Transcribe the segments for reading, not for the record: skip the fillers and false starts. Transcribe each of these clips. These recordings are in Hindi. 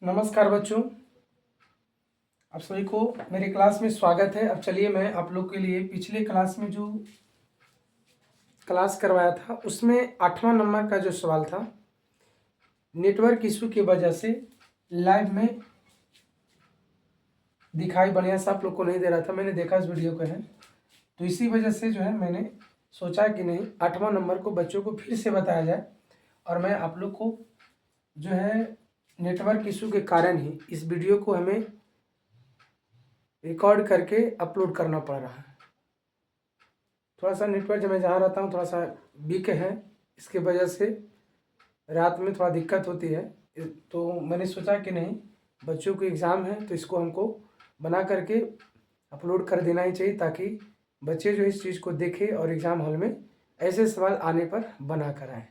नमस्कार बच्चों, आप सभी को मेरे क्लास में स्वागत है। अब चलिए मैं आप लोग के लिए पिछले क्लास में जो क्लास करवाया था उसमें 8वां नंबर का जो सवाल था, नेटवर्क इशू की वजह से लाइव में दिखाई बढ़िया सा आप लोग को नहीं दे रहा था। मैंने देखा इस वीडियो को है, तो इसी वजह से जो है मैंने सोचा कि नहीं 8वां नंबर को बच्चों को फिर से बताया जाए और मैं आप लोग को जो है नेटवर्क इशू के कारण ही इस वीडियो को हमें रिकॉर्ड करके अपलोड करना पड़ रहा है। थोड़ा सा नेटवर्क जब मैं जहाँ रहता हूँ थोड़ा सा वीक है, इसके वजह से रात में थोड़ा दिक्कत होती है। तो मैंने सोचा कि नहीं, बच्चों को एग्ज़ाम है तो इसको हमको बना करके अपलोड कर देना ही चाहिए, ताकि बच्चे जो इस चीज़ को देखें और एग्ज़ाम हॉल में ऐसे सवाल आने पर बना कर आएँ।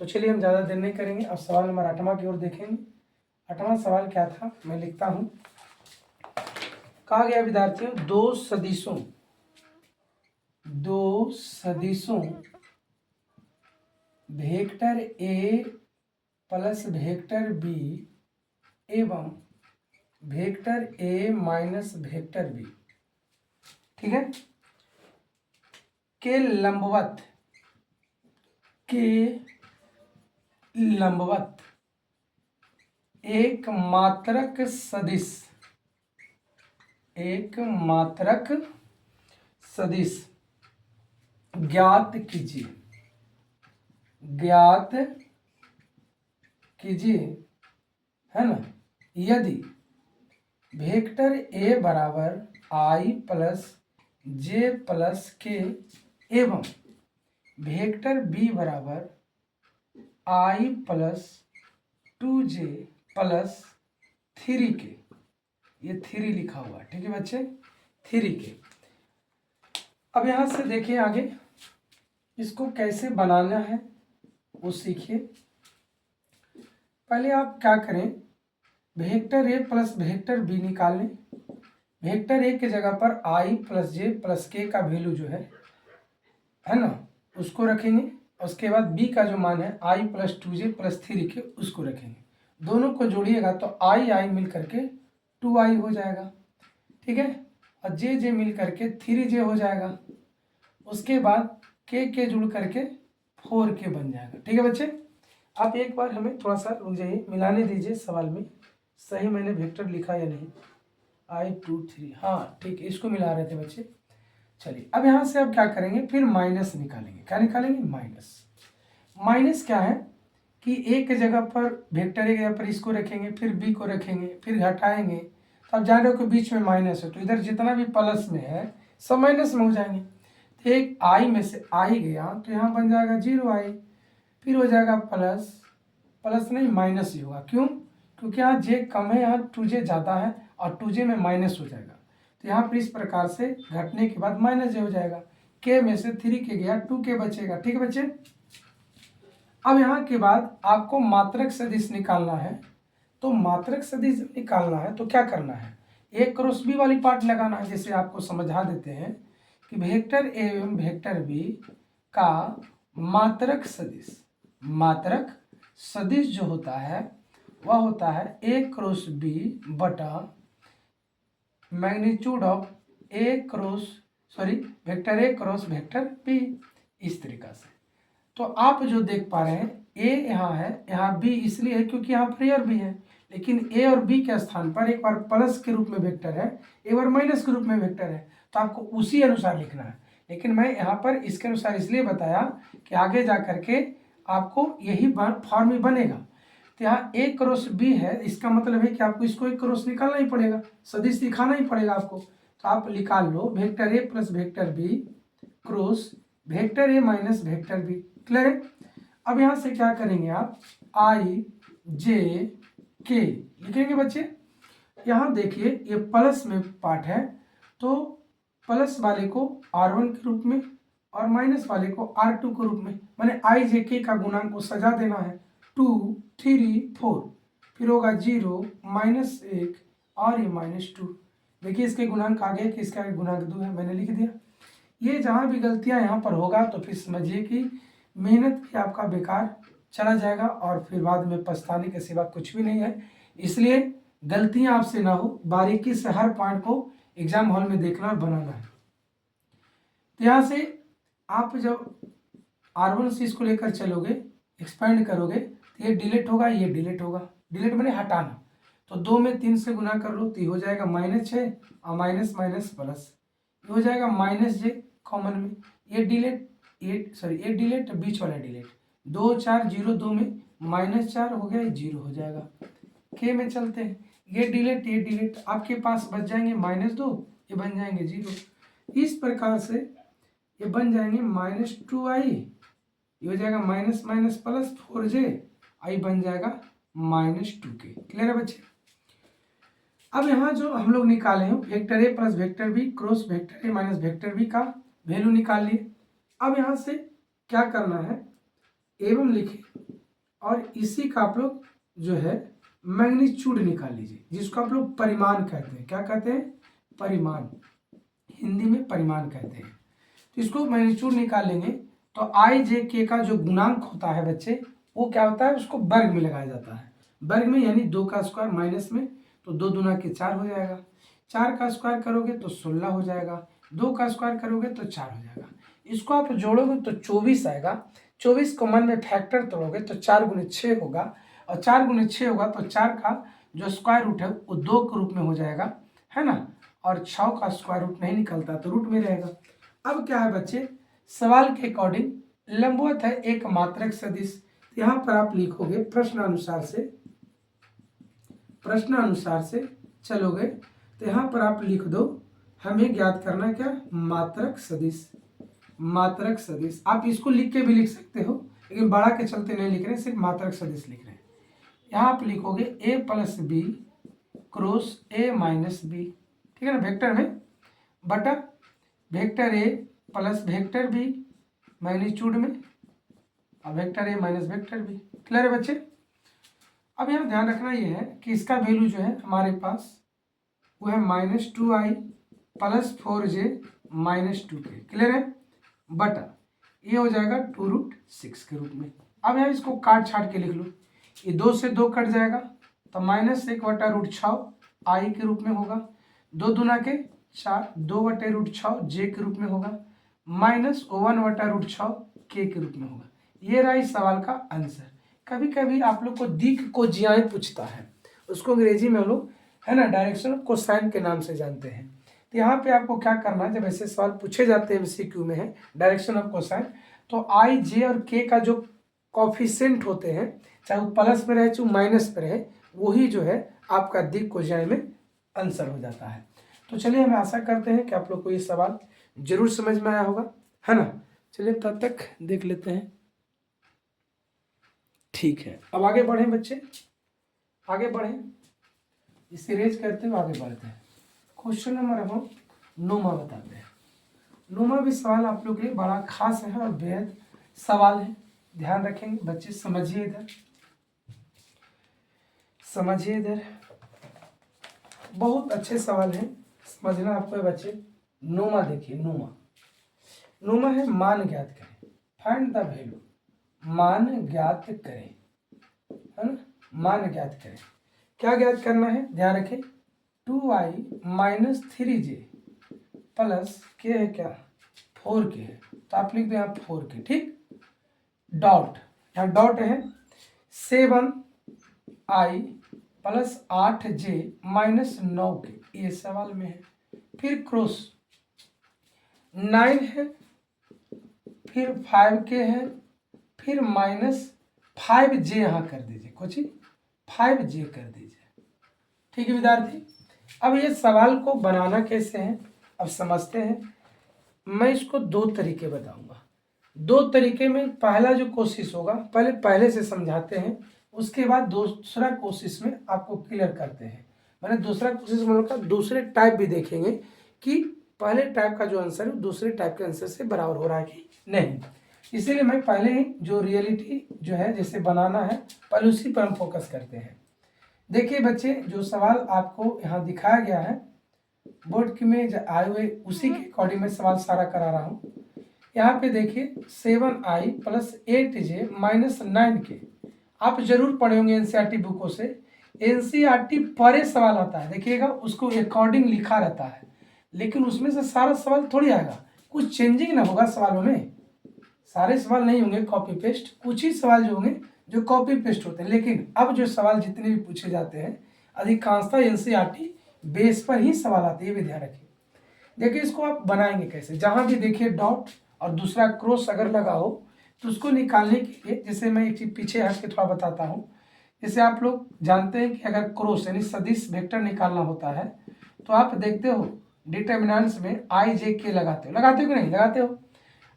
तो चलिए हम ज़्यादा देर नहीं करेंगे, अब सवाल नंबर 8वां की ओर देखेंगे। 8वां सवाल क्या था, मैं लिखता हूँ। कहा गया विद्यार्थियों, दो सदिशों vector A plus vector B एवं vector A minus vector B, ठीक है, के लंबवत एक मात्रक सदिश ज्ञात कीजिए, है ना। यदि वेक्टर ए बराबर आई प्लस जे प्लस के एवं वेक्टर बी बराबर आई प्लस 2j प्लस 3k, ये 3 लिखा हुआ है, ठीक है बच्चे, 3k। अब यहाँ से देखिए आगे इसको कैसे बनाना है वो सीखिए। पहले आप क्या करें, vector A plus vector B निकाल लें। वेक्टर ए की जगह पर आई प्लस जे प्लस के का वैल्यू जो है ना, उसको रखेंगे। उसके बाद बी का जो मान है आई प्लस 2j प्लस 3k उसको रखेंगे। दोनों को जोड़िएगा तो आई मिल करके 2i हो जाएगा, ठीक है, और जे मिल करके 3j हो जाएगा। उसके बाद के जुड़ करके 4k बन जाएगा, ठीक है बच्चे। आप एक बार हमें थोड़ा सा रुक जाइए, मिलाने दीजिए सवाल में सही मैंने वेक्टर लिखा या नहीं। I 2 3, हाँ ठीक है, इसको मिला रहे थे बच्चे। चलिए अब यहाँ से अब क्या करेंगे, फिर माइनस निकालेंगे। क्या निकालेंगे, माइनस क्या है कि ए के जगह पर वेक्टर ए की जगह पर इसको रखेंगे, फिर बी को रखेंगे, फिर घटाएंगे। तो आप जान रहे हो कि बीच में माइनस है, तो इधर जितना भी प्लस में है सब माइनस में हो जाएंगे। तो एक आई में से आई गया तो यहाँ बन जाएगा 0i, फिर हो जाएगा प्लस नहीं माइनस ही होगा। क्यों, क्योंकि यहाँ जे कम है, यहाँ 2j ज़्यादा है और 2j में माइनस हो जाएगा। तो यहाँ पर इस प्रकार से घटने के बाद माइनस j हो जाएगा। k में से 3k गया, 2k बचेगा, ठीक है बच्चे। अब यहाँ के बाद आपको मात्रक सदिश निकालना है। तो मात्रक सदिश निकालना है तो क्या करना है, एक क्रॉस बी वाली पार्ट लगाना है। जैसे आपको समझा देते हैं कि वेक्टर ए एवं वेक्टर बी का मात्रक सदिश जो होता है वह होता है ए क्रॉस बी बटा magnitude of vector A cross vector B, इस तरीका से। तो आप जो देख पा रहे हैं ए यहाँ है, यहाँ बी इसलिए है क्योंकि यहाँ पर ए और बी है, लेकिन ए और बी के स्थान पर एक बार प्लस के रूप में वेक्टर है, एक बार माइनस के रूप में वेक्टर है, तो आपको उसी अनुसार लिखना है। लेकिन मैं यहाँ पर इसके अनुसार इसलिए बताया कि आगे जा करके आपको यही फॉर्म ही बनेगा। तो यहाँ ए क्रॉस बी है, इसका मतलब है कि आपको इसको एक क्रॉस निकालना ही पड़ेगा, सदिश दिखाना ही पड़ेगा आपको। तो आप निकाल लो vector A plus vector B cross vector A minus vector B, clear है। अब यहाँ से क्या करेंगे आप, आई जे के लिखेंगे बच्चे। यहाँ देखिए ये प्लस में पार्ट है, तो प्लस वाले को r1 के रूप में और माइनस वाले को r2 के रूप में, माने आई जे के का गुणांक को सजा देना है। 2 3 4, फिर होगा 0 -1 और ये -2। देखिए इसके गुणांक आ गए कि इसका गुणांक 2 है, मैंने लिख दिया। ये जहाँ भी गलतियाँ यहाँ पर होगा तो फिर समझिए कि मेहनत भी आपका बेकार चला जाएगा और फिर बाद में पछताने के सिवा कुछ भी नहीं है। इसलिए गलतियां आपसे ना हो, बारीकी से हर पॉइंट को एग्जाम हॉल में देखना और बनाना है। तो यहाँ से आप जब R1 को लेकर चलोगे, एक्सपेंड करोगे, तो ये डिलीट होगा, ये डिलीट होगा। डिलीट मैंने हटाना, तो 2 में 3 से गुना कर लो तो ये हो जाएगा -6 और माइनस माइनस प्लस, ये हो जाएगा -j कॉमन में, ये डिलीट, ये डिलीट, बीच वाला डिलीट, 2 4 0 2 में -4 हो गया, ये 0 हो जाएगा। के में चलते हैं, ये डिलीट आपके पास बच जाएंगे -2, ये बन जाएंगे 0। इस प्रकार से ये बन जाएंगे -2i, ये हो जाएगा माइनस माइनस प्लस 4j, आई बन जाएगा -2k। क्लियर है बच्चे? अब यहाँ जो हम लोग निकाले हैं vector A plus vector B cross vector A minus vector B का वैल्यू निकाल लिए। अब यहाँ से क्या करना है, एवं लिखे और इसी का आप लोग जो है मैग्नीट्यूड निकाल लीजिए, जिसको आप लोग परिमाण कहते हैं। क्या कहते हैं? परिमाण, हिंदी में परिमाण कहते हैं। तो इसको मैग्नीट्यूड निकाल लेंगे तो आई जे के का जो गुणांक होता है बच्चे, वो क्या होता है, उसको वर्ग में लगाया जाता है। वर्ग में यानी 2 का स्क्वायर माइनस में, तो 2 दूना के 4 हो जाएगा। 4 का स्क्वायर करोगे तो 16 हो जाएगा। 2 का स्क्वायर करोगे तो 4 हो जाएगा। इसको आप जोड़ोगे तो 24 आएगा। 24 को मन में फैक्टर तोड़ोगे तो 4 गुने 6 होगा, और 4 गुने 6 होगा तो 4 का जो स्क्वायर रूट है वो 2 के रूप में हो जाएगा, है ना। और 6 का स्क्वायर रूट नहीं निकलता तो रूट में रहेगा। अब क्या है बच्चे, सवाल के अकॉर्डिंग लंबवत है एक मात्रक सदिश। यहाँ पर आप लिखोगे प्रश्नानुसार से चलोगे तो यहाँ पर आप लिख दो, हमें ज्ञात करना क्या, मात्रक सदिश। आप इसको लिख के भी लिख सकते हो, लेकिन बढ़ा के चलते नहीं लिख रहे, सिर्फ मात्रक सदिश लिख रहे हैं। यहाँ आप लिखोगे a plus B cross a minus B, ठीक है ना, वेक्टर में, बटा vector a plus vector B magnitude में, और vector a minus vector B. Clear है बच्चे? अब यहाँ ध्यान रखना ये है कि इसका वैल्यू जो है हमारे पास वो है -2i plus 4j minus 2k। Clear है? बटा ये हो जाएगा 2√6 के रूप में। अब यहाँ इसको काट छाट के लिख लो, ये 2 से 2 कट जाएगा तो -1/√6 i के रूप में होगा। 2 दूना के 4, 2/√6 j के रूप में होगा, -1/√6 k के रूप में होगा। ये रहा इस सवाल का आंसर। कभी कभी आप लोग को दिक को जियाएं पूछता है, उसको अंग्रेजी में हम लोग, है ना, डायरेक्शन ऑफ कोसाइन के नाम से जानते हैं। तो यहाँ पे आपको क्या करना है, जब ऐसे सवाल पूछे जाते हैं MCQ में है डायरेक्शन ऑफ कोसाइन, तो i, j और k का जो कॉफिशेंट होते हैं, चाहे वो प्लस में रहे चाहे माइनस में रहे, वही जो है आपका दिक को जियाएं में आंसर हो जाता है। तो चलिए, हम आशा करते हैं कि आप लोग को ये सवाल जरूर समझ में आया होगा, है ना। चलिए तब तक देख लेते हैं। ठीक है, अब आगे बढ़ें बच्चे, आगे बढ़ें, इसे रेज करते हुए आगे बढ़ते हैं। क्वेश्चन नंबर हम 9वां बताते हैं। 9वां भी सवाल आप लोग के लिए बड़ा खास है और बेहद सवाल है, ध्यान रखेंगे बच्चे। समझिए इधर, समझिए इधर, बहुत अच्छे सवाल हैं, समझना आपको है बच्चे। 9वां देखिए, 9वां है मान ज्ञात करें, फाइंड द वैल्यू, मान ज्ञात करें, है ना, मान ज्ञात करें। क्या ज्ञात करना है, ध्यान रखें, 2i माइनस 3j प्लस के है क्या, 4k है, तो आप लिख दो यहाँ 4k, ठीक। डॉट, यहाँ डॉट है 7i plus 8j minus 9k, ये सवाल में है। फिर क्रॉस 9 है, फिर 5k है, फिर -5j यहाँ कर दीजिए, कुछ 5j कर दीजिए, ठीक है विद्यार्थी। अब ये सवाल को बनाना कैसे है, अब समझते हैं। मैं इसको 2 तरीके बताऊंगा। 2 तरीके में पहला जो कोशिश होगा, पहले से समझाते हैं, उसके बाद दूसरा कोशिश में आपको क्लियर करते हैं। मैंने दूसरा कोशिश मतलब का दूसरे टाइप भी देखेंगे कि पहले टाइप का जो आंसर है दूसरे टाइप के आंसर से बराबर हो रहा है कि नहीं। इसीलिए मैं पहले ही जो रियलिटी जो है जैसे बनाना है, पहले उसी पर हम फोकस करते हैं। देखिए बच्चे, जो सवाल आपको यहाँ दिखाया गया है बोर्ड की में आए हुए, उसी के अकॉर्डिंग मैं सवाल सारा करा रहा हूँ। यहाँ पे देखिए 7i plus 8j minus 9k, आप जरूर पढ़े होंगे NCERT बुकों से। एनसीईआरटी पर ए सवाल आता है, देखिएगा उसको अकॉर्डिंग लिखा रहता है, लेकिन उसमें से सारा सवाल थोड़ी आएगा, कुछ चेंजिंग ना होगा सवालों में, सारे सवाल नहीं होंगे कॉपी पेस्ट, कुछ ही सवाल जो होंगे जो कॉपी पेस्ट होते हैं। लेकिन अब जो सवाल जितने भी पूछे जाते हैं अधिकांशतः एनसीईआरटी बेस पर ही सवाल आते हैं, ये भी ध्यान रखिए। देखिए इसको आप बनाएंगे कैसे, जहां भी देखिए डॉट और दूसरा क्रॉस अगर लगा हो तो उसको निकालने के लिए, जैसे मैं एक चीज पीछे हट के थोड़ा बताता हूँ। जैसे आप लोग जानते हैं कि अगर क्रॉस यानी सदिश वेक्टर निकालना होता है तो आप देखते हो डिटर्मिनेंट्स में आई जे के लगाते हो कि नहीं लगाते हो,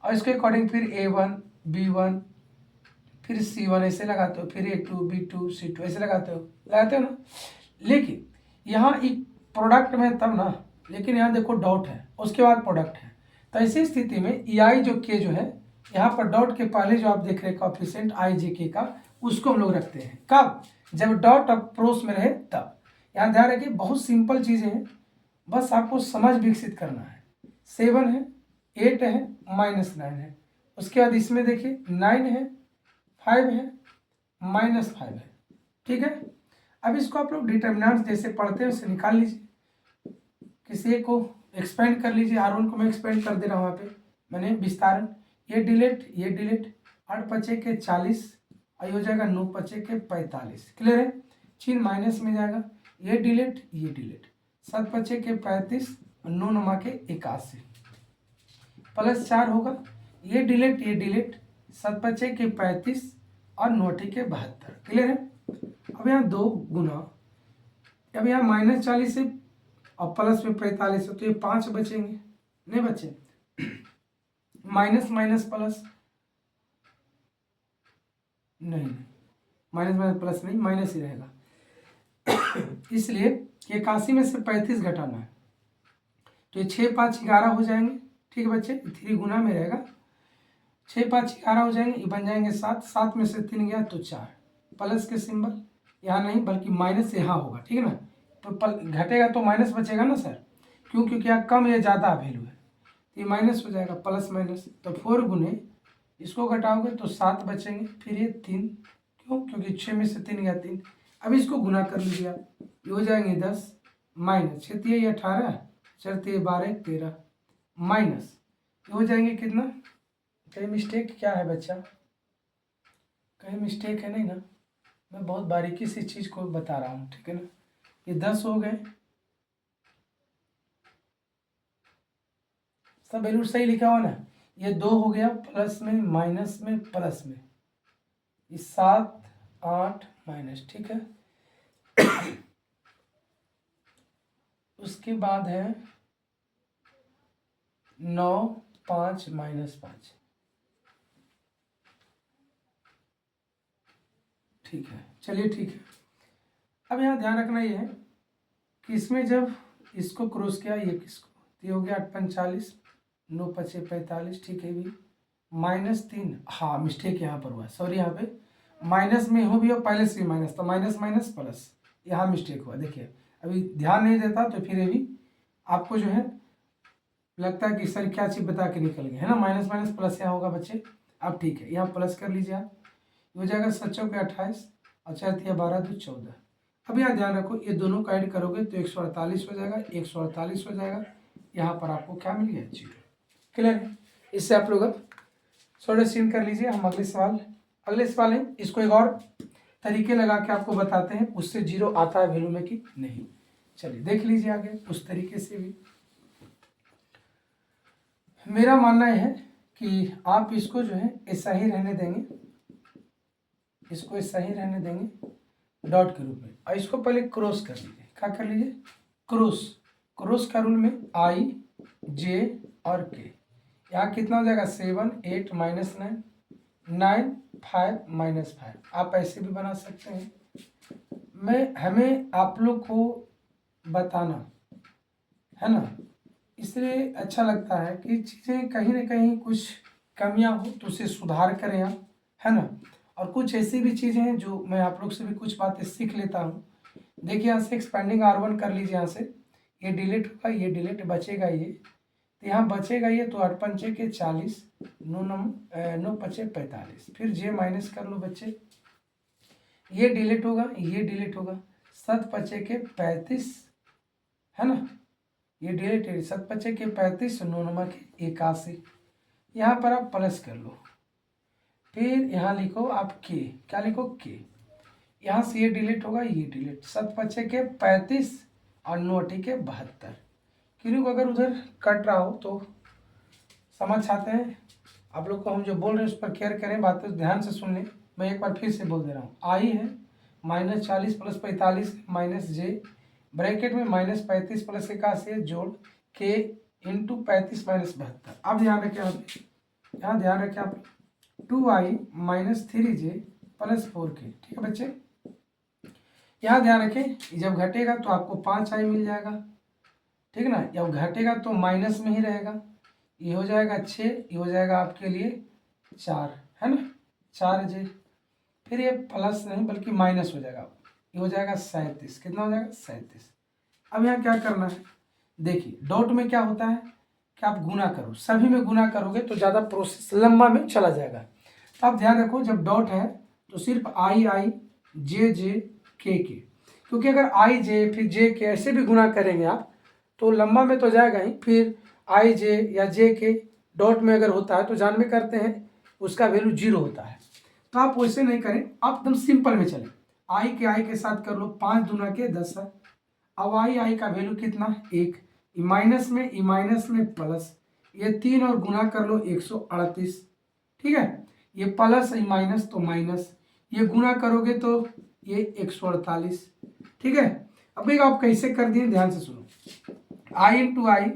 और इसके अकॉर्डिंग फिर A1 B1 फिर C1 ऐसे लगाते हो, फिर A2 B2 C2 ऐसे लगाते हो ना। लेकिन यहाँ एक प्रोडक्ट में तब ना, लेकिन यहाँ देखो डॉट है उसके बाद प्रोडक्ट है, तो ऐसी स्थिति में EI जो के जो है यहाँ पर डॉट के पहले जो आप देख रहे हैं कोएफिशिएंट आई जे के का, उसको हम लोग रखते हैं कब, जब डॉट अप्रोच में रहे तब। यहाँ ध्यान रखिए बहुत सिंपल चीज़ें हैं, बस आपको समझ विकसित करना है। 7 है, 8 है, -9 है, उसके बाद इसमें देखिए 9 है, 5 है, -5 है, ठीक है। अब इसको आप लोग डिटर्मिनेंट्स जैसे पढ़ते हैं उसे निकाल लीजिए, किसी एक को एक्सपेंड कर लीजिए, R1 को मैं एक्सपेंड कर दे रहा हूँ वहाँ पे मैंने विस्तारण, ये डिलेट 8 पचे के 40 और ये हो जाएगा 9 पचे के 45, क्लियर है। चिन्ह माइनस में जाएगा, ये डिलेट 7 पचे के 35 और 9 नमा के 81 +4 होगा, ये डिलेट 7 पचे के 35 और 9 के 72, क्लियर है। अब यहाँ 2 गुना, अब यहाँ -40 है और प्लस में 45 है तो ये 5 बचेंगे, नहीं बचे, माइनस प्लस नहीं, माइनस प्लस नहीं, माइनस ही रहेगा इसलिए 81 में से 35 घटाना है तो ये 6 5 11 हो जाएंगे, ठीक है बच्चे, 3 गुना में रहेगा, 6 5 11 हो जाएंगे, ये बन जाएंगे 7, 7 में से 3 गया तो 4, प्लस के सिंबल यहाँ नहीं बल्कि माइनस यहाँ होगा, ठीक है ना, तो घटेगा तो माइनस बचेगा ना सर, क्यों, क्योंकि यहाँ कम या ज़्यादा वैल्यू है, ये माइनस हो जाएगा, प्लस माइनस, तो 4 गुने इसको घटाओगे तो 7 बचेंगे, फिर ये 3, क्यों, क्योंकि 6 में से 3 गया 3, अब इसको गुना कर लीजिए आप, ये हो जाएंगे 10, माइनस 6 3 18, 4 3 12 13, माइनस ये हो जाएंगे कितना, कहीं मिस्टेक क्या है बच्चा, कहीं मिस्टेक है नहीं ना, मैं बहुत बारीकी से चीज़ को बता रहा हूँ, ठीक है ना। ये 10 हो गए, सब वैल्यू सही लिखा हुआ ना, ये 2 हो गया, प्लस में माइनस में प्लस में, ये 7 8 माइनस, ठीक है उसके बाद है 9 5 -5, ठीक है, चलिए ठीक है। अब यहाँ ध्यान रखना ये है कि इसमें जब इसको क्रॉस किया, ये किसको, ये हो गया 8 45 9 पचे 45, ठीक है भी, -3, हाँ मिस्टेक यहाँ पर हुआ, सॉरी, यहाँ पे माइनस में हो भी हो पहले से माइनस, तो माइनस प्लस, यहाँ मिस्टेक हुआ, देखिए अभी ध्यान नहीं देता तो फिर ये भी आपको जो है लगता है कि सर क्या चीज़ बता के निकल गए, है ना, माइनस प्लस यहाँ होगा बच्चे। अब ठीक है, यहाँ प्लस कर लीजिए आप, हो जाएगा 7 चौके 28 और 4 तिया 12 2 14। अब यहाँ ध्यान रखो ये दोनों का ऐड करोगे तो 148 हो जाएगा, 148 हो जाएगा, यहाँ पर आपको क्या मिल गया 0, क्लियर है। इससे आप लोग अब थोड़ा सीन कर लीजिए, हम अगले सवाल है, इसको एक और तरीके लगा के आपको बताते हैं, उससे 0 आता है वैल्यू में कि नहीं, चलिए देख लीजिए आगे उस तरीके से भी। मेरा मानना है कि आप इसको जो है ऐसा ही रहने देंगे, इसको ऐसा ही रहने देंगे डॉट के रूप में, और इसको पहले क्रॉस कर लीजिए, क्या कर लीजिए, क्रॉस का रूल में I J और K, यहाँ कितना हो जाएगा 7 8 -9 9 5 -5, आप ऐसे भी बना सकते हैं, हमें आप लोग को बताना है ना, इसलिए अच्छा लगता है कि चीज़ें कहीं ना कहीं कुछ कमियां हो तो उसे सुधार करें आप, है ना, और कुछ ऐसी भी चीज़ें हैं जो मैं आप लोग से भी कुछ बातें सीख लेता हूँ। देखिए यहाँ से एक्सपेंडिंग R1 कर लीजिए, यहाँ से ये डिलीट होगा, ये डिलीट बचेगा, ये तो यहाँ बचेगा, ये तो 8 पंचे के 40 9 पचे 45, फिर J माइनस कर लो बच्चे, ये डिलीट होगा, ये डिलीट होगा, 7 पचे के 35, है ना, ये डिलीट, 7 पचे के 35, 9 नंबर के 81। यहाँ पर आप प्लस कर लो, फिर यहाँ लिखो आप के, क्या लिखो के, यहाँ से ये डिलीट होगा, ये डिलीट, 7 पचे के 35 और 9 के 72। क्योंकि अगर उधर कट रहा हो तो समझ आते हैं आप लोग को, हम जो बोल रहे हैं उस पर केयर करें, बातें ध्यान से सुन लें। मैं एक बार फिर से बोल दे रहा हूँ, आई है -40 + 45 -j ब्रैकेट में -35 + 81 जोड़ के इंटू 35 - 72। अब ध्यान रखें आप, यहाँ ध्यान रखें आप, 2i - 3j + 4k। ठीक है बच्चे, यहाँ ध्यान रखें, जब घटेगा तो आपको 5i मिल जाएगा, ठीक है ना, जब घटेगा तो माइनस में ही रहेगा, ये हो जाएगा 6, ये हो जाएगा आपके लिए 4, है ना, 4j, फिर ये प्लस नहीं बल्कि माइनस हो जाएगा, ये हो जाएगा 37। कितना हो जाएगा? 37। अब यहाँ क्या करना है, देखिए डॉट में क्या होता है कि आप गुना करो, सभी में गुना करोगे तो ज़्यादा प्रोसेस लंबा में चला जाएगा। तो आप ध्यान रखो, जब डॉट है तो सिर्फ आई जे के, क्योंकि अगर आई जे फिर जे के ऐसे भी गुना करेंगे आप तो लंबा में तो जाएगा ही, फिर आई जे या जे के डॉट में अगर होता है तो जान में करते हैं उसका वैल्यू 0 होता है। तो आप वैसे नहीं करें, आप एकदम सिंपल में चलें, आई के साथ कर लो, 5 दूना के 10 है। अब आई का वैल्यू कितना? 1, माइनस में प्लस, ये 3 और गुना कर लो 138। ठीक है, ये प्लस माइनस तो माइनस, ये गुना करोगे तो ये 148। ठीक है, अब एक आप कैसे कर दिए ध्यान से सुनो, आई इंटू आई,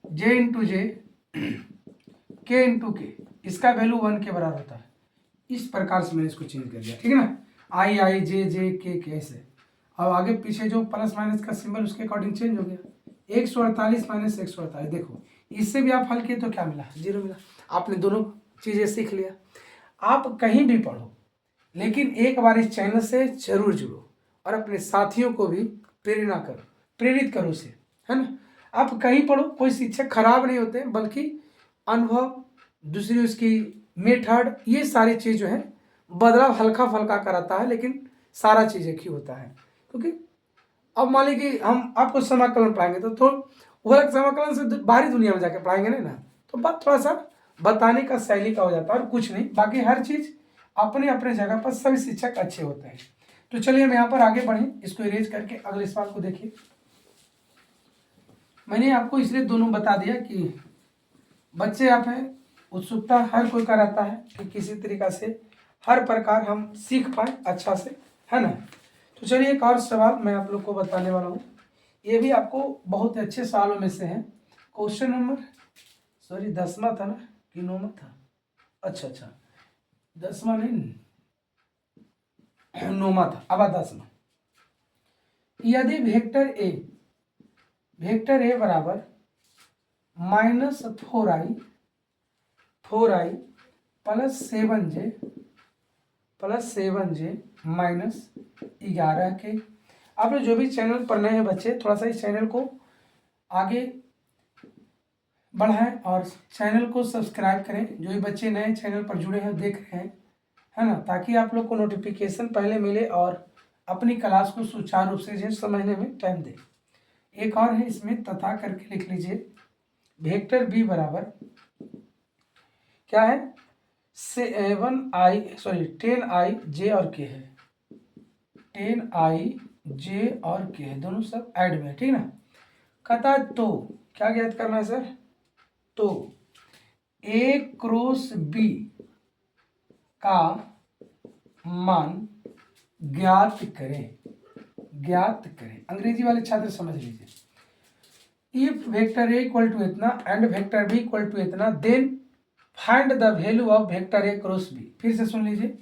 जे इंटू जे, के इंटू के, इसका वैल्यू 1 के बराबर होता है। इस प्रकार से मैंने इसको चेंज कर दिया, ठीक है ना, आई जे के ऐसे। अब आगे पीछे जो प्लस माइनस का सिंबल उसके अकॉर्डिंग चेंज हो गया, 148 माइनस 148। देखो इससे भी आप हल किए तो क्या मिला? 0 मिला। आपने दोनों चीज़ें सीख लिया। आप कहीं भी पढ़ो लेकिन एक बार इस चैनल से जरूर जुड़ो और अपने साथियों को भी प्रेरित करो उसे, है ना। आप कहीं पढ़ो, कोई शिक्षक खराब नहीं होते, बल्कि अनुभव, दूसरी उसकी मेथड, ये सारी चीज़ जो है बदलाव हल्का फल्का कराता है, लेकिन सारा चीज़ एक ही होता है। क्योंकि अब मान लीजिए कि हम आपको समाकलन पढ़ाएंगे तो वो समाकलन से बाहरी दुनिया में जाके पढ़ाएंगे नहीं ना, तो बात थोड़ा सा बताने का शैली का हो जाता है और कुछ नहीं, बाकी हर चीज़ अपने अपने जगह पर सभी शिक्षक अच्छे होते हैं। तो चलिए हम यहाँ पर आगे बढ़ें, इसको इरेज करके अगले सवाल को देखिए। मैंने आपको इसलिए दोनों बता दिया कि बच्चे आप हैं, उत्सुकता हर कोई का रहता है कि किसी तरीका से हर प्रकार हम सीख पाए अच्छा से, है ना। तो चलिए एक और सवाल मैं आप लोग को बताने वाला हूँ, ये भी आपको बहुत अच्छे सवालों में से है। क्वेश्चन नंबर 10वां था ना कि 9वां था? अच्छा 10वां नहीं, 9वां था। अब 10वां, यदि वेक्टर ए बराबर -4i प्लस 7j -11 के। आप लोग जो भी चैनल पर नए हैं बच्चे, थोड़ा सा इस चैनल को आगे बढ़ाएं और चैनल को सब्सक्राइब करें। जो भी बच्चे नए चैनल पर जुड़े हैं देख रहे हैं, है ना, ताकि आप लोग को नोटिफिकेशन पहले मिले और अपनी क्लास को सुचारू रूप से समझने में टाइम दे। एक और है इसमें, तथा करके लिख लीजिए, वेक्टर बी बराबर क्या है? 10i जे और के है, 10i जे और के है, दोनों सब ऐड में, ठीक ना। कहता तो क्या ज्ञात करना है सर? तो ए क्रॉस बी का मान ज्ञात करें। अंग्रेजी वाले छात्र समझ लीजिए, if vector A equal to इतना and vector B equal to इतना, then find the value of vector A cross B. फिर से सुन लीजिए,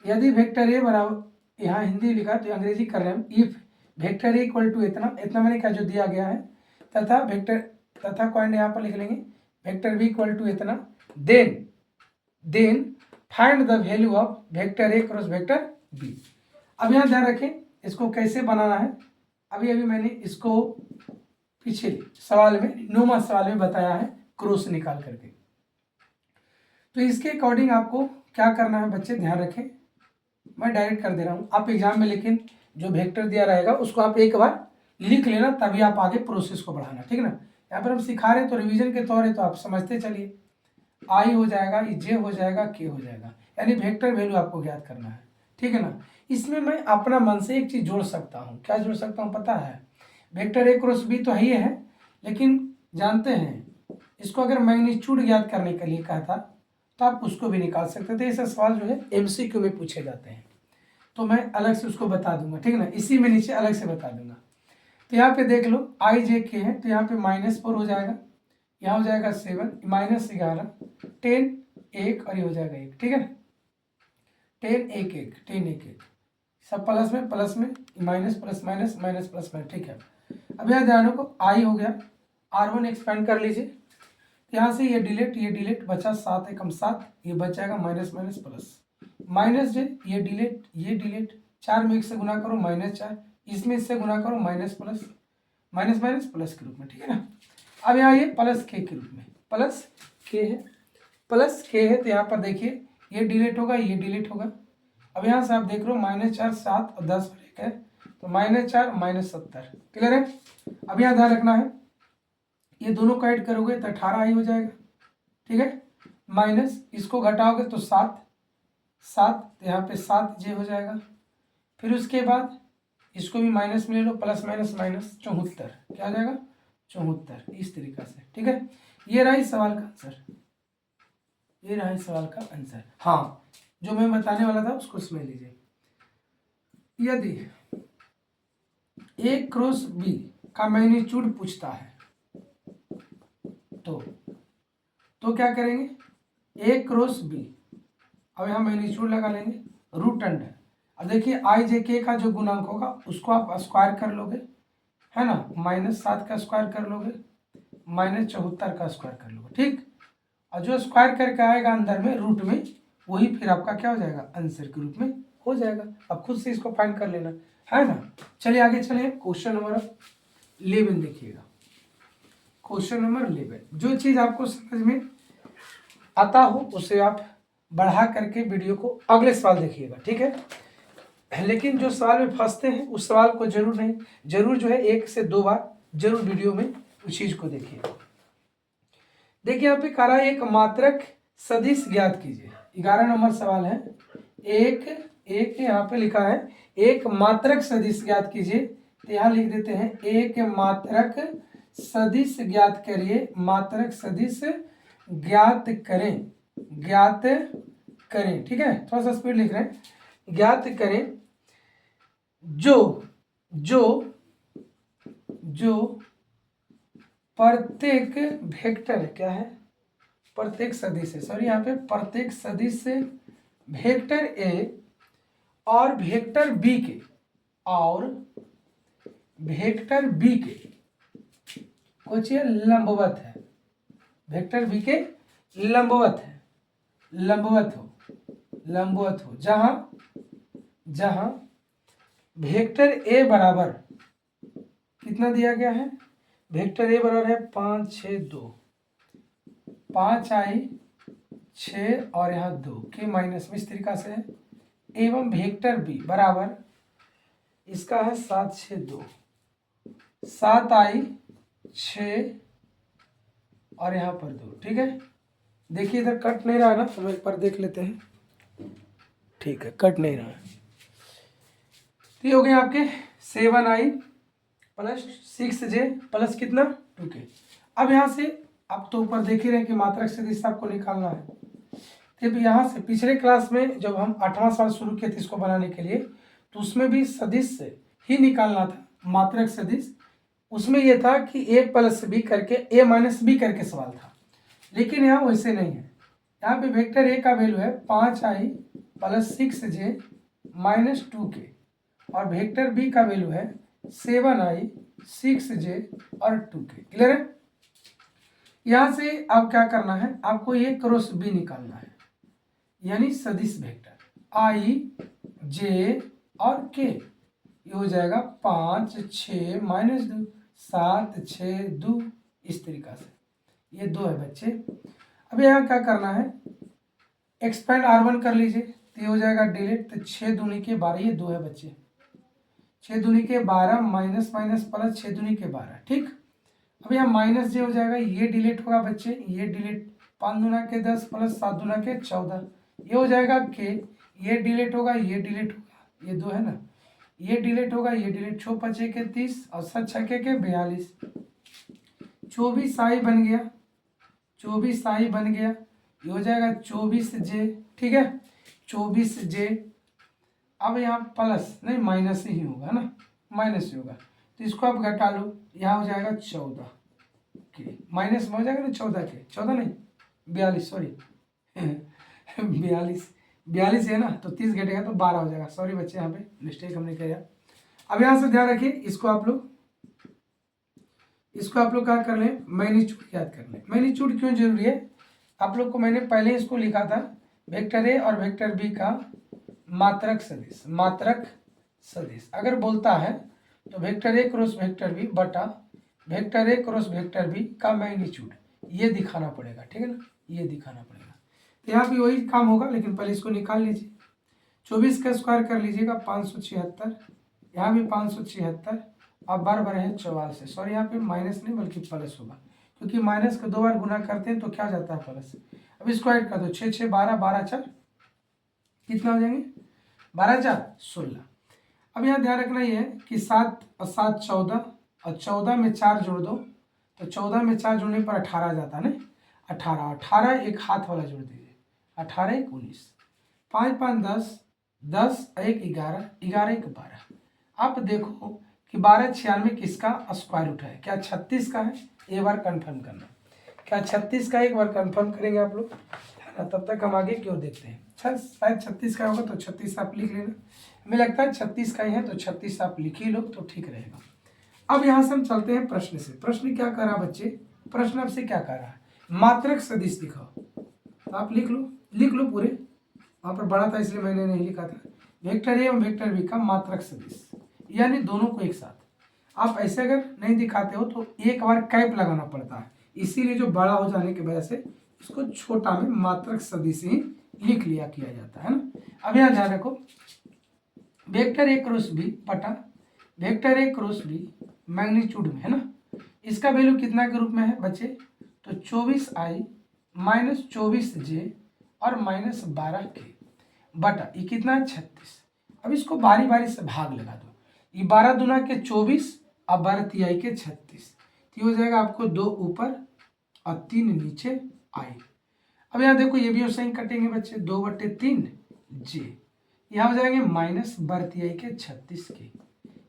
यदि वेक्टर ए बराबर, यहाँ हिंदी लिखा तो अंग्रेजी कर रहे हैं, if vector A equal to इतना मैंने क्या जो दिया गया है, तथा पॉइंट यहाँ पर लिख लेंगे, वेक्टर बी इक्वल टू इतना, then find the value of vector A cross vector B. अब यहाँ ध्यान रखें इसको कैसे बनाना है, अभी मैंने इसको पीछे सवाल में 9वां सवाल में बताया है क्रॉस निकाल करके। तो इसके अकॉर्डिंग आपको क्या करना है बच्चे, ध्यान रखें, मैं डायरेक्ट कर दे रहा हूँ, आप एग्जाम में लेकिन जो वेक्टर दिया रहेगा उसको आप एक बार लिख लेना, तभी आप आगे प्रोसेस को बढ़ाना, ठीक है ना। यहाँ पर हम सिखा रहे हैं तो रिवीजन के तौर है, तो आप समझते चलिए। आई हो जाएगा, जे हो जाएगा, के हो जाएगा, यानी वेक्टर वैल्यू आपको ज्ञात करना है, ठीक है ना। इसमें मैं अपना मन से एक चीज जोड़ सकता हूँ। क्या जोड़ सकता हूँ पता है? वेक्टर ए क्रॉस बी तो ही है, लेकिन जानते हैं इसको अगर मैग्नीट्यूड ज्ञात करने के लिए कहता तो आप उसको भी निकाल सकते थे। ऐसे सवाल जो है एमसीक्यू में पूछे जाते हैं, तो मैं अलग से उसको बता दूंगा, ठीक है ना, इसी में नीचे अलग से बता दूंगा। तो यहाँ पे देख लो आई जे के है, तो यहाँ पे -4 हो जाएगा, यहाँ हो जाएगा 7, -11, 10 1 और ये हो जाएगा 1, ठीक है ना। 10 1 1 10 1 1 सब प्लस में minus plus minus minus plus minus, ठीक है। अब यहाँ ध्यान रखो आई हो गया, R1 एक्सपेंड कर लीजिए, यहाँ से ये डिलीट बचा 7 एकम 7, ये बच जाएगा माइनस माइनस प्लस माइनस जे, ये डिलीट 4 में 1 से गुना करो -4, इसमें इससे गुना करो minus plus minus minus plus के रूप में, ठीक है ना। अब यहाँ ये प्लस के रूप में प्लस के है, तो यहाँ पर देखिए ये डिलीट होगा, ये डिलीट होगा। अब यहाँ से आप देख रहे हो -4 7 और 10 और 1 है, तो -4 -70, क्लियर है। अब यहाँ ध्यान रखना है, ये दोनों का ऐड करोगे तो 18 ही हो जाएगा, ठीक है। माइनस इसको घटाओगे तो 7 तो यहाँ पे 7 जे हो जाएगा। फिर उसके बाद इसको भी माइनस में ले लो, प्लस माइनस माइनस 74, क्या हो जाएगा 74, इस तरीका से, ठीक है। ये रहा इस सवाल का आंसर, ये रहा इस सवाल का आंसर। हाँ, जो मैं बताने वाला था उसको समझ लीजिए। यदि ए क्रॉस बी का मैग्नीट्यूड पूछता है तो क्या करेंगे? ए क्रॉस बी, अब यहाँ मैग्नीट्यूड लगा लेंगे, रूट अंडर। अब देखिए आई जे के का जो गुणांक होगा उसको आप स्क्वायर कर लोगे, है ना, -7 का स्क्वायर कर लोगे, -74 का स्क्वायर कर लोगे, ठीक। और जो स्क्वायर करके आएगा अंदर में रूट में, वही फिर आपका क्या हो जाएगा आंसर के रूप में हो जाएगा। अब खुद से इसको फाइंड कर लेना, है ना। चलिए आगे चलिए, क्वेश्चन नंबर 11 देखिएगा। क्वेश्चन नंबर 11, जो चीज आपको समझ में आता हो उसे आप बढ़ा करके वीडियो को अगले सवाल देखिएगा, ठीक है। लेकिन जो सवाल में फंसते हैं उस सवाल को जरूर जो है 1 से 2 बार जरूर वीडियो में उस चीज को देखिए। देखिए यहाँ पे कहा एक मात्रक सदिश ज्ञात कीजिए, 11 नंबर सवाल है। एक यहाँ पे लिखा है एक मात्रक सदिश ज्ञात कीजिए, तो यहाँ लिख देते हैं एक मात्रक सदिश ज्ञात करिए, मात्रक सदिश ज्ञात करें, ठीक है। थोड़ा सा स्पीड लिख रहे हैं, ज्ञात करें जो प्रत्येक वेक्टर क्या है, प्रत्येक सदिश है, सॉरी यहाँ पे प्रत्येक सदिश वेक्टर ए और वेक्टर बी के कुछ लंबवत है, वेक्टर बी के लंबवत हो, जहां वेक्टर ए बराबर कितना दिया गया है, वेक्टर ए बराबर है 5 6 2, 5 आई 6 और यहाँ 2 के माइनस में, इस तरीका से है। एवं वेक्टर बी बराबर इसका है 7 6 2, 7 आई 6 और यहाँ पर 2, ठीक है। देखिए इधर कट नहीं रहा ना, हम एक बार देख लेते हैं, ठीक है, कट नहीं रहा। तो ये हो गए आपके 7 आई प्लस 6 जे प्लस कितना 2 के। अब यहाँ से आप तो ऊपर देख ही रहे कि मात्रक सदिश आपको निकालना है। जब यहाँ से पिछले क्लास में जब हम 8वां सवाल शुरू किए थे इसको बनाने के लिए, तो उसमें भी सदिश से ही निकालना था, मात्रक सदिश। उसमें यह था कि a प्लस बी करके a माइनस बी करके सवाल था, लेकिन यहाँ वैसे नहीं है। यहाँ पे वेक्टर a का वैल्यू है 5 आई प्लस 6 जे माइनस 2 के, और वेक्टर b का वैल्यू है 7 आई 6 जे और 2 के, क्लियर है। यहाँ से आप क्या करना है, आपको ये क्रॉस बी निकालना है, यानी सदिश वेक्टर आई जे और के, ये हो जाएगा 5 6 माइनस 2 7 6 2, इस तरीका से, ये 2 है बच्चे। अब यहाँ क्या करना है, एक्सपेंड R1 कर लीजिए, तो ये हो जाएगा डिलीट, तो 6 दूनी के 12, ये 2 है बच्चे, 6 दूनी के 12 माइनस माइनस प्लस 6 दूनी के 12, ठीक। अब यहाँ माइनस जे हो जाएगा, ये डिलीट होगा बच्चे, ये डिलीट, 5 दूना के 10 प्लस 7 दूना के 14, ये हो जाएगा के, ये डिलीट होगा, ये डिलीट होगा, ये 2 है ना, ये डिलीट होगा, ये डिलीट, 6 5 के 30 और 7 6 के 42, 24 आई बन गया, 24 आई बन गया, ये हो जाएगा 24 जे, ठीक है, 24 जे। अब यहाँ प्लस नहीं माइनस ही होगा ना, माइनस ही होगा, तो इसको आप घटा लो, यहाँ हो जाएगा 14 के, माइनस में हो जाएगा ना 14 के, 14 नहीं 42, सॉरी 42 है ना, तो 30 घटेगा तो 12 हो जाएगा, सॉरी बच्चे यहाँ पे मिस्टेक हमने किया। अब यहाँ से ध्यान रखिए, इसको आप लोग क्या कर लें, मैग्नीट्यूड याद कर लें। मैग्नीट्यूड क्यों जरूरी है, आप लोग को मैंने पहले इसको लिखा था, वेक्टर ए और वेक्टर बी का मात्रक सदिश, मात्रक सदिश अगर बोलता है तो vector A cross vector B बटा vector A cross vector B का मैग्नीट्यूड, ये दिखाना पड़ेगा, ठीक है ना, ये दिखाना पड़ेगा। तो यहाँ भी वही काम होगा, लेकिन पहले इसको निकाल लीजिए, 24 का स्क्वायर कर लीजिएगा 576, यहाँ भी 576, अब बार बार है 44, सॉरी यहाँ पे माइनस नहीं बल्कि प्लस होगा, क्योंकि माइनस को 2 बार गुना करते हैं तो क्या जाता है प्लस। अब इसको ऐड कर दो, 6 6 12 12 4 कितना हो जाएंगे, 12 4 16। अब यहाँ ध्यान रखना ये है कि 7 और 7 14 और 14 में 4 जोड़ दो, तो 14 में 4 जोड़ने पर 18 जाता है ना, 18 18 एक हाथ वाला जोड़ दीजिए, 18 1 19, 5 5 10 10 1 11 11 1 12। आप देखो कि 12 96 किसका स्क्वायर रूट है, क्या 36 का है, एक बार कंफर्म करना, क्या 36 का, एक बार कंफर्म करेंगे आप लोग, तब तक हम आगे क्यों देखते हैं। शायद 36 का होगा तो 36 आप लिख लेना, हमें लगता है 36 का ही है तो 36 आप लिख ही लो तो ठीक रहेगा। अब यहाँ से हम चलते हैं प्रश्न से। प्रश्न क्या कर रहा बच्चे, प्रश्न आपसे क्या कर रहा है, मात्रक सदिश दिखाओ, आप लिख लो पूरे, वहाँ पर बड़ा था इसलिए मैंने नहीं लिखा था। वेक्टर ए और वेक्टर बी का मात्रक सदिश, यानी दोनों को एक साथ। आप ऐसे अगर नहीं दिखाते हो तो एक बार कैप लगाना पड़ता है, इसीलिए जो बड़ा हो जाने की वजह से इसको छोटा में मात्रक सदिश ही लिख लिया किया जाता है ना। अब यहाँ ध्यान रखो, वेक्टर ए क्रॉस बी बटा vector A cross B magnitude में है ना, इसका वैल्यू कितना के रूप में है बच्चे, तो 24 आई माइनस 24 जे और माइनस 12 के बटा ये कितना है 36। अब इसको बारी बारी से भाग लगा दो, ये 12 दूना के 24 और 12 तिहाई के 36, तो हो जाएगा आपको 2 ऊपर और 3 नीचे आई। अब यहाँ देखो ये भी सही कटेंगे बच्चे, 2/3 जे, यहाँ हो जाएंगे माइनस 12 तिहाई के 36 के।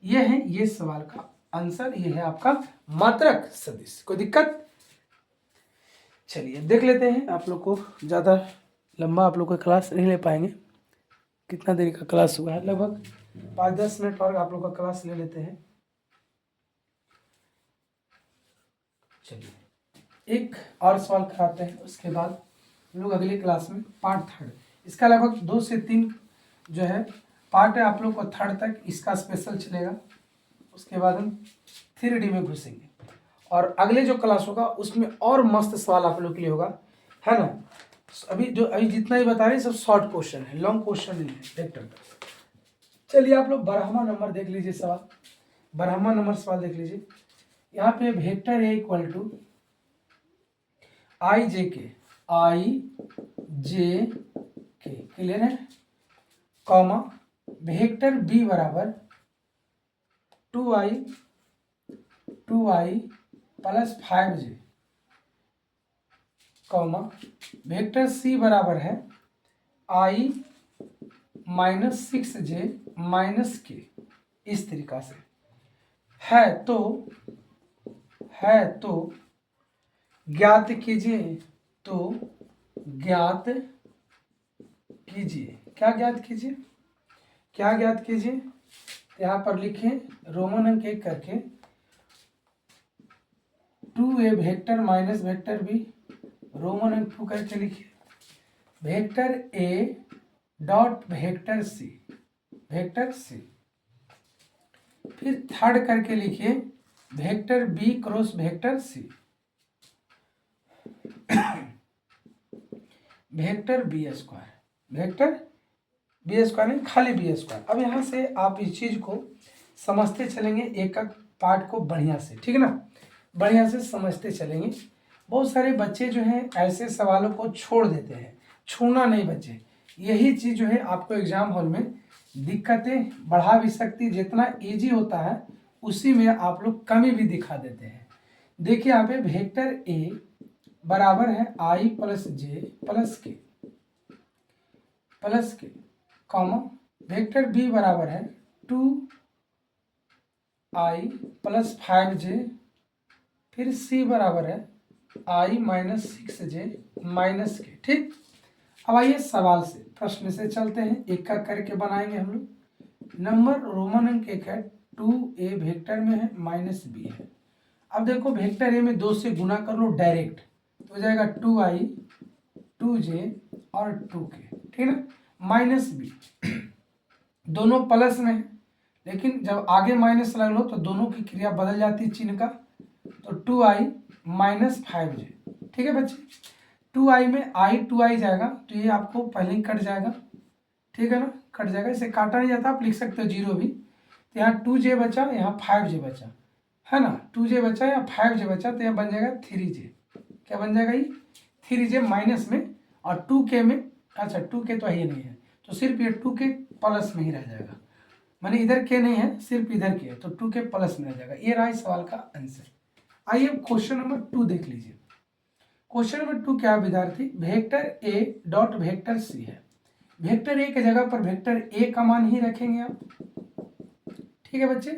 ये है ये सवाल का आंसर, ये है आपका मात्रक सदिश। कोई दिक्कत, चलिए देख लेते हैं। आप लोग को ज़्यादा लंबा आप लोग को क्लास नहीं ले पाएंगे, कितना देरी का क्लास हुआ है, लगभग 5-10 मिनट और आप लोग का क्लास ले लेते हैं। चलिए एक और सवाल कराते हैं, उसके बाद लोग अगली क्लास में पार्ट 3, इसका लगभग 2 से 3 जो है पार्ट है, आप लोग को 3 तक इसका स्पेशल चलेगा, उसके बाद हम 3D में घुसेंगे और अगले जो क्लास होगा उसमें और मस्त सवाल आप लोग के लिए होगा, है ना। अभी जितना ही बता रहे हैं सब शॉर्ट क्वेश्चन है, लॉन्ग क्वेश्चन नहीं है वेक्टर का। चलिए आप लोग 12वां नंबर देख लीजिए सवाल, 12वां नंबर सवाल देख लीजिए। यहाँ पे वेक्टर ए इक्वल टू आई जे के क्लियर है, कॉमा वेक्टर बी बराबर 2i plus 5j, comma vector C बराबर है i माइनस 6j माइनस के, इस तरीका से है तो ज्ञात कीजिए, क्या ज्ञात कीजिए, यहाँ पर लिखें रोमन अंक 1 करके 2a vector minus vector B, Roman अंक 2 करके लिखिए vector A dot vector C, फिर थर्ड करके लिखिए vector B cross vector C, vector B square नहीं खाली बी स्क्वायर। अब यहाँ से आप इस चीज को समझते चलेंगे एक एक पार्ट को बढ़िया से, ठीक है ना, बढ़िया से समझते चलेंगे। बहुत सारे बच्चे जो हैं ऐसे सवालों को छोड़ देते हैं, छोड़ना नहीं बच्चे, यही चीज़ जो है आपको एग्जाम हॉल में दिक्कतें बढ़ा भी सकती, जितना इजी होता है उसी में आप लोग कमी भी दिखा देते हैं। देखिए यहाँ पे वेक्टर ए बराबर है आई प्लस जे प्लस के कॉमा वेक्टर बी बराबर है 2i प्लस 5j, फिर सी बराबर है i माइनस 6j माइनस के। ठीक, अब आइए सवाल से प्रश्न से चलते हैं, एक का करके बनाएंगे हम लोग। नंबर रोमन अंक एक है, 2a वेक्टर में है माइनस बी है। अब देखो वेक्टर ए में 2 से गुना कर लो डायरेक्ट, तो हो जाएगा 2i 2j और 2k, ठीक है ना, माइनस बी दोनों प्लस में है, लेकिन जब आगे माइनस लग लो तो दोनों की क्रिया बदल जाती है चिन्ह का, तो 2i माइनस 5j, ठीक है बच्चे। 2i में i 2i जाएगा तो ये आपको पहले ही कट जाएगा, ठीक है ना, कट जाएगा, इसे काटा नहीं जाता, आप लिख सकते हो जीरो भी। तो यहाँ 2j बचा, यहाँ 5j बचा, है ना, 2j बचा या 5j बचा, तो यहाँ बन जाएगा 3j। क्या बन जाएगा ये 3j माइनस में, और 2k में, अच्छा 2k तो ये नहीं है, तो सिर्फ ये 2k प्लस में ही रह जाएगा, माने इधर के नहीं है, सिर्फ इधर के है, तो 2k प्लस में रह जाएगा। ये रहा इस सवाल का आंसर। आइए क्वेश्चन नंबर 2 देख लीजिए। क्वेश्चन नंबर 2 क्या विद्यार्थी, vector A dot vector C है। वेक्टर ए के जगह पर वेक्टर ए का मान ही रखेंगे आप, ठीक है बच्चे,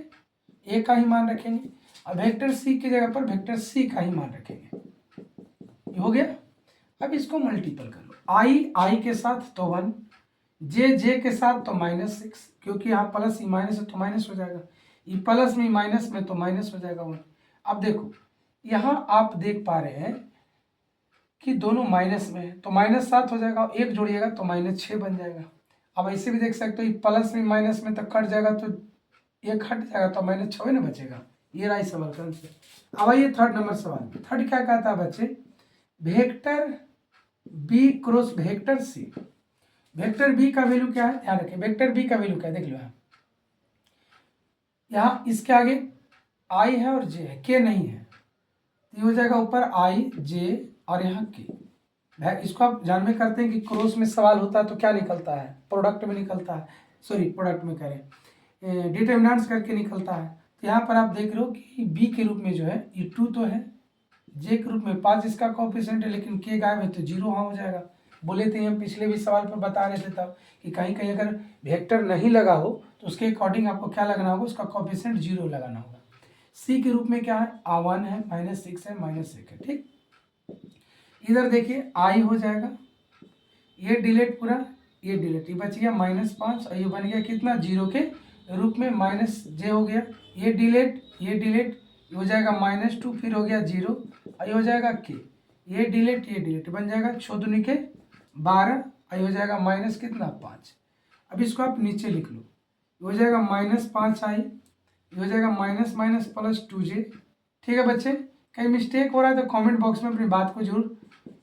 ए का ही मान रखेंगे, और वेक्टर सी की जगह पर वेक्टर सी का ही मान रखेंगे। ये हो गया। अब इसको मल्टीपल कर लो, आई के साथ तो 1, जे के साथ तो -6, क्योंकि यहाँ प्लस ई माइनस है तो माइनस हो जाएगा, ई प्लस में माइनस में तो माइनस हो जाएगा 1। अब देखो यहाँ आप देख पा रहे हैं कि दोनों माइनस में है, तो -7 हो जाएगा, एक जोड़िएगा तो -6 बन जाएगा। अब ऐसे भी देख सकते हो, ये प्लस में माइनस में तो कट जाएगा, तो एक हट जाएगा तो -6 ना बचेगा। ये रहा सवाल का आंसर। अब आइए थर्ड नंबर सवाल में। थर्ड क्या कहता है बच्चे, vector B cross vector C. Vector B का वैल्यू क्या है, ध्यान रखें, वेक्टर बी का वैल्यू क्या है, देख लो यहाँ इसके आगे आई है और जे है, के नहीं है, तो ये हो जाएगा ऊपर आई जे और यहाँ के। इसको आप जान में करते हैं कि क्रॉस में सवाल होता है तो क्या निकलता है, प्रोडक्ट में निकलता है, सॉरी प्रोडक्ट में करें डिटरमिनेंट्स करके निकलता है। तो यहाँ पर आप देख रहे हो कि बी के रूप में जो है ये 2 तो है, जे के रूप में 5 इसका कोएफिशिएंट है, लेकिन के गायब है तो 0 वहाँ हो जाएगा। बोले थे हम पिछले भी सवाल पर बता रहे थे तब कि कहीं कहीं अगर वेक्टर नहीं लगा हो तो उसके अकॉर्डिंग आपको क्या लगना होगा, उसका कोएफिशिएंट 0 लगाना होगा। सी के रूप में क्या है, A1 है, -6 है, -1 है, ठीक। इधर देखिए आई हो जाएगा, ये डिलीट पूरा, ये डिलीट, ये बच गया -5, और ये बन गया कितना 0 के रूप में, -j हो गया, ये डिलीट, ये हो जाएगा -2, फिर हो गया 0, और ये हो जाएगा के, ये डिलीट बन जाएगा 6 दूनी के 12, और ये हो जाएगा माइनस कितना 5। अब इसको आप नीचे लिख लो, ये हो जाएगा -5i, ये हो जाएगा -+2j, ठीक है बच्चे। कहीं मिस्टेक हो रहा है तो कमेंट बॉक्स में अपनी बात को जरूर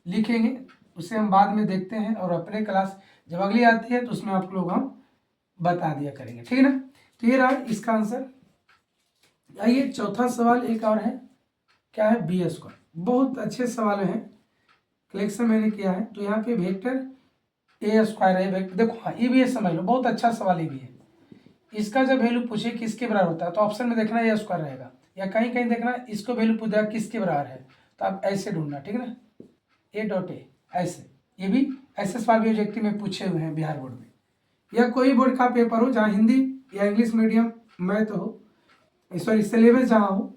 लिखेंगे, उसे हम बाद में देखते हैं, और अपने क्लास जब अगली आती है तो उसमें आप लोग हम बता दिया करेंगे, ठीक है ना। तो ये रहा इसका आंसर। आइए चौथा सवाल एक और है, क्या है, बी स्क्वायर। बहुत अच्छे सवाल हैं, कलेक्शन मैंने किया है। तो यहाँ पे वेक्टर ए स्क्वायर है, वेक्टर देखो, हाँ ये भी है, समझ लो, बहुत अच्छा सवाल ये भी है। इसका जब वैल्यू पूछे किसके बराबर होता है तो ऑप्शन में देखना ए स्क्वायर रहेगा, या कहीं कहीं देखना इसको वैल्यू पूछा किसके बराबर है, तो आप ऐसे ढूंढना, ठीक है ना, ए डॉट ए ऐसे। ये भी ऐसे सवाल भी ऑब्जेक्टिव में पूछे हुए हैं बिहार बोर्ड में, या कोई बोर्ड का पेपर हो जहाँ हिंदी या इंग्लिश मीडियम मैथ हो, सॉरी सिलेबस जहाँ हो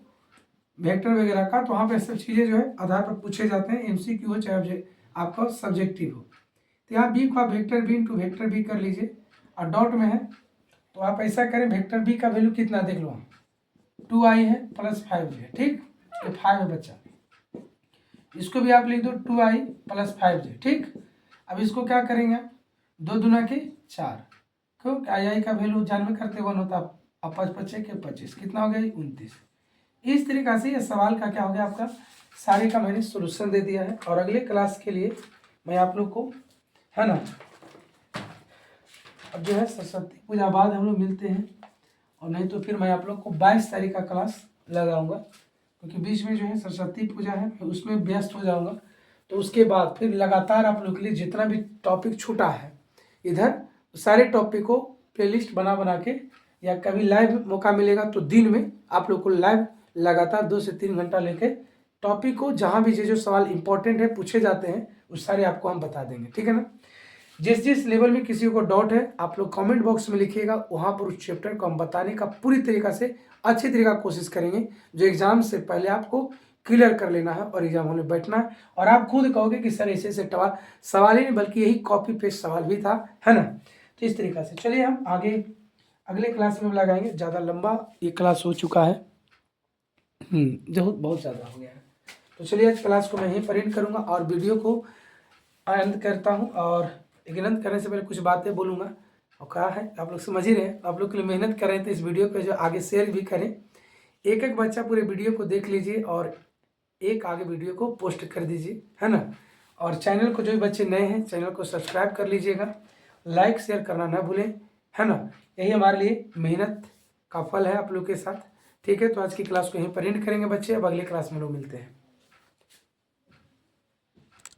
वेक्टर वगैरह का, तो वहाँ पे सब चीज़ें जो है आधार पर पूछे जाते हैं, MCQ हो चाहे आपका सब्जेक्टिव हो। तो यहाँ बी को आप vector B into vector B कर लीजिए, और डॉट में है तो आप ऐसा करें, वेक्टर बी का वैल्यू कितना देख लो, 2i है प्लस 5j है, ठीक, ये 5 है बच्चा, इसको भी आप लिख दो 2i प्लस 5j, ठीक। अब इसको क्या करेंगे, 2 दूना के 4, क्यों, आई का वैल्यू जान में करते 1 होता, अब 5 5 के 25, कितना हो गया 29। इस तरीक़ा से ये सवाल का क्या हो गया आपका, सारे का मैंने सोल्यूशन दे दिया है, और अगले क्लास के लिए मैं आप लोग को, है ना, अब जो है सरस्वती पूजा बाद हम लोग मिलते हैं, और नहीं तो फिर मैं आप लोग को 22 तारीख का क्लास लगाऊंगा, क्योंकि बीच में जो है सरस्वती पूजा है, मैं उसमें व्यस्त हो जाऊंगा। तो उसके बाद फिर लगातार आप लोग के लिए जितना भी टॉपिक छूटा है इधर, सारे टॉपिक को प्लेलिस्ट बना बना के, या कभी लाइव मौका मिलेगा तो दिन में आप लोग को लाइव लगातार 2 से 3 घंटा लेके टॉपिक को, जहाँ भी जो सवाल इंपॉर्टेंट है पूछे जाते हैं उस सारे आपको हम बता देंगे, ठीक है ना। जिस जिस लेवल में किसी को डाउट है आप लोग कमेंट बॉक्स में लिखिएगा, वहाँ पर उस चैप्टर को हम बताने का पूरी तरीका से अच्छी तरीका कोशिश करेंगे, जो एग्जाम से पहले आपको क्लियर कर लेना है और एग्जाम होने बैठना है। और आप खुद कहोगे कि सर ऐसे ऐसे सवाल ही नहीं बल्कि यही कॉपी पेस्ट सवाल भी था, है ना। तो इस तरीका से चलिए हम आगे अगले क्लास में लगाएंगे। ज़्यादा लंबा ये क्लास हो चुका है, जो बहुत ज़्यादा हो गया है। तो चलिए आज क्लास को मैं यहीं पर एंड करूँगा और वीडियो को अंत करता हूँ। और लेकिन अंत करने से पहले कुछ बातें बोलूँगा, और कहा है आप लोग समझ ही रहे हैं, आप लोग के लिए मेहनत कर रहे हैं तो इस वीडियो को जो आगे शेयर भी करें। एक एक बच्चा पूरे वीडियो को देख लीजिए और एक आगे वीडियो को पोस्ट कर दीजिए, है ना। और चैनल को जो भी बच्चे नए हैं चैनल को सब्सक्राइब कर लीजिएगा, लाइक शेयर करना ना भूलें, है ना। यही हमारे लिए मेहनत का फल है आप लोग के साथ, ठीक है। तो आज की क्लास को यहीं पर एंड करेंगे बच्चे, अब अगले क्लास में लोग मिलते हैं।